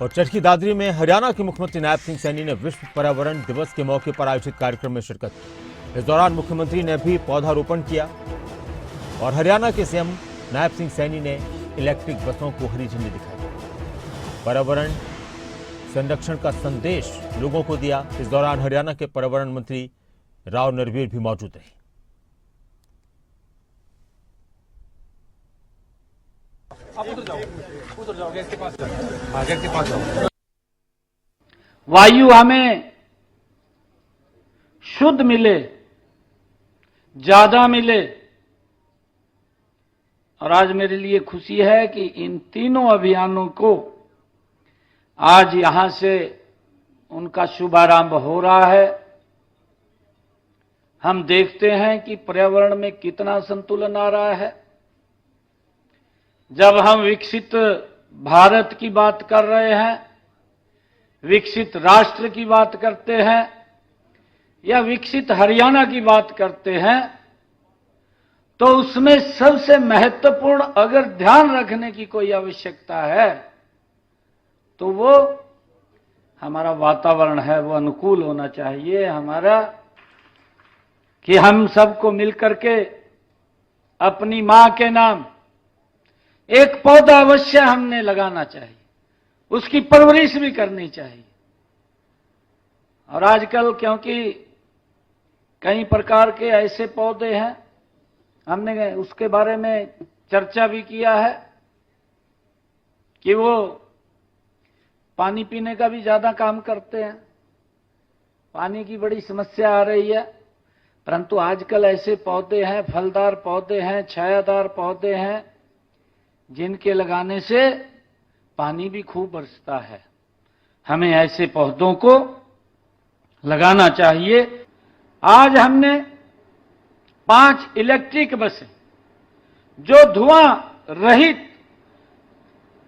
और चरखी दादरी में हरियाणा के मुख्यमंत्री नायब सिंह सैनी ने विश्व पर्यावरण दिवस के मौके पर आयोजित कार्यक्रम में शिरकत की। इस दौरान मुख्यमंत्री ने भी पौधारोपण किया और हरियाणा के सीएम नायब सिंह सैनी ने इलेक्ट्रिक बसों को हरी झंडी दिखाई, पर्यावरण संरक्षण का संदेश लोगों को दिया। इस दौरान हरियाणा के पर्यावरण मंत्री राव नरवीर भी मौजूद रहे। वायु हमें शुद्ध मिले, ज्यादा मिले, और आज मेरे लिए खुशी है कि इन तीनों अभियानों को आज यहां से उनका शुभारंभ हो रहा है। हम देखते हैं कि पर्यावरण में कितना संतुलन आ रहा है। जब हम विकसित भारत की बात कर रहे हैं, विकसित राष्ट्र की बात करते हैं या विकसित हरियाणा की बात करते हैं, तो उसमें सबसे महत्वपूर्ण अगर ध्यान रखने की कोई आवश्यकता है तो वो हमारा वातावरण है, वो अनुकूल होना चाहिए हमारा, कि हम सबको मिलकर के अपनी मां के नाम एक पौधा अवश्य हमने लगाना चाहिए, उसकी परवरिश भी करनी चाहिए। और आजकल क्योंकि कई प्रकार के ऐसे पौधे हैं, हमने उसके बारे में चर्चा भी किया है कि वो पानी पीने का भी ज्यादा काम करते हैं, पानी की बड़ी समस्या आ रही है। परंतु आजकल ऐसे पौधे हैं, फलदार पौधे हैं, छायादार पौधे हैं, जिनके लगाने से पानी भी खूब बरसता है। हमें ऐसे पौधों को लगाना चाहिए। आज हमने 5 इलेक्ट्रिक बसें जो धुआं रहित,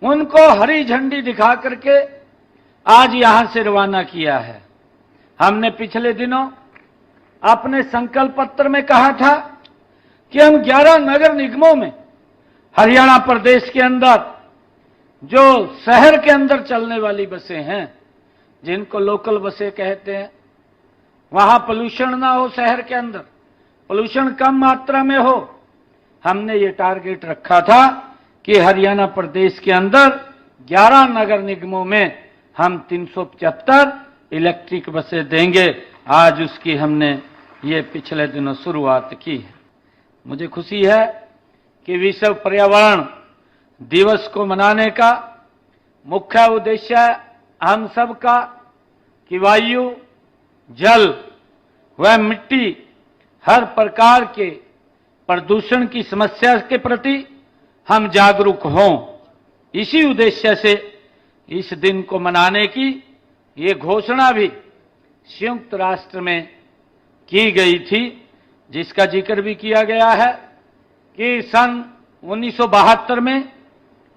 उनको हरी झंडी दिखा करके आज यहां से रवाना किया है। हमने पिछले दिनों अपने संकल्प पत्र में कहा था कि हम 11 नगर निगमों में हरियाणा प्रदेश के अंदर जो शहर के अंदर चलने वाली बसें हैं, जिनको लोकल बसें कहते हैं, वहां पोल्यूशन ना हो, शहर के अंदर पोल्यूशन कम मात्रा में हो। हमने ये टारगेट रखा था कि हरियाणा प्रदेश के अंदर 11 नगर निगमों में हम 375 इलेक्ट्रिक बसें देंगे। आज उसकी हमने ये पिछले दिनों शुरुआत की है। मुझे खुशी है कि विश्व पर्यावरण दिवस को मनाने का मुख्य उद्देश्य हम सबका कि वायु, जल व मिट्टी, हर प्रकार के प्रदूषण की समस्या के प्रति हम जागरूक हों। इसी उद्देश्य से इस दिन को मनाने की ये घोषणा भी संयुक्त राष्ट्र में की गई थी, जिसका जिक्र भी किया गया है कि सन 1972 में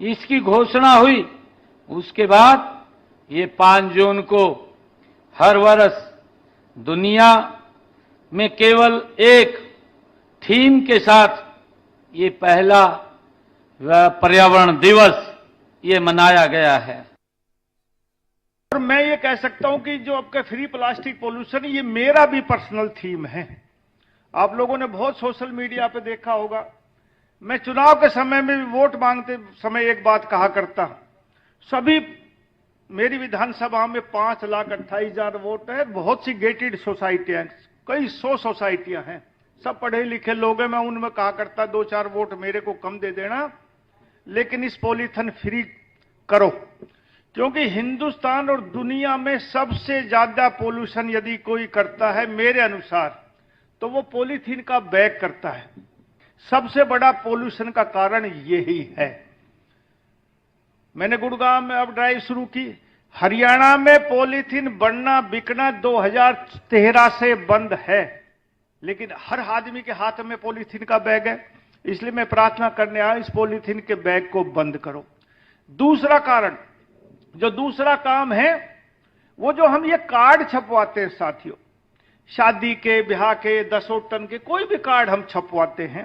इसकी घोषणा हुई। उसके बाद ये 5 जून को हर वर्ष दुनिया में केवल एक थीम के साथ ये पहला पर्यावरण दिवस ये मनाया गया है। और मैं ये कह सकता हूं कि जो आपका फ्री प्लास्टिक पोल्यूशन, ये मेरा भी पर्सनल थीम है। आप लोगों ने बहुत सोशल मीडिया पे देखा होगा, मैं चुनाव के समय में भी वोट मांगते समय एक बात कहा करता, सभी मेरी विधानसभा में 5,28,000 वोट है, बहुत सी गेटेड सोसाइटियां, कई 100 सोसाइटियां हैं, सब पढ़े लिखे लोग हैं। मैं उनमें कहा करता 2-4 वोट मेरे को कम दे देना, लेकिन इस पॉलीथिन फ्री करो, क्योंकि हिंदुस्तान और दुनिया में सबसे ज्यादा पोल्यूशन यदि कोई करता है मेरे अनुसार तो वो पॉलीथीन का बैग करता है। सबसे बड़ा पोल्यूशन का कारण यही है। मैंने गुड़गांव में अब ड्राइव शुरू की। हरियाणा में पॉलीथीन बनना बिकना 2013 से बंद है, लेकिन हर आदमी के हाथ में पॉलीथीन का बैग है। इसलिए मैं प्रार्थना करने आया, इस पॉलीथीन के बैग को बंद करो। दूसरा कारण, जो दूसरा काम है, वो जो हम ये कार्ड छपवाते हैं साथियों, शादी के, ब्याह के, 10 टन के कोई भी कार्ड हम छपवाते हैं,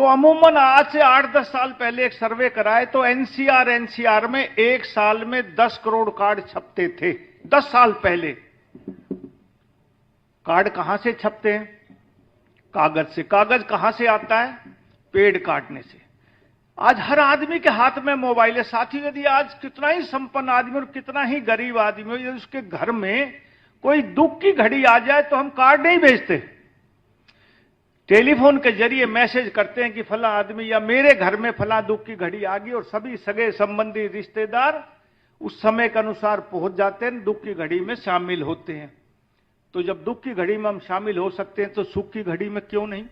तो अमूमन आज से 8-10 साल पहले एक सर्वे कराए तो एनसीआर में एक साल में 10 करोड़ कार्ड छपते थे। 10 साल पहले कार्ड कहां से छपते हैं? कागज से। कागज कहां से आता है? पेड़ काटने से। आज हर आदमी के हाथ में मोबाइल है। साथियों, यदि आज कितना ही संपन्न आदमी और कितना ही गरीब आदमी हो, यदि उसके घर में कोई दुख की घड़ी आ जाए तो हम कार्ड नहीं भेजते, टेलीफोन के जरिए मैसेज करते हैं कि फला आदमी या मेरे घर में फला दुख की घड़ी आ गई, और सभी सगे संबंधी रिश्तेदार उस समय के अनुसार पहुंच जाते हैं, दुख की घड़ी में शामिल होते हैं। तो जब दुख की घड़ी में हम शामिल हो सकते हैं तो सुख की घड़ी में क्यों नहीं?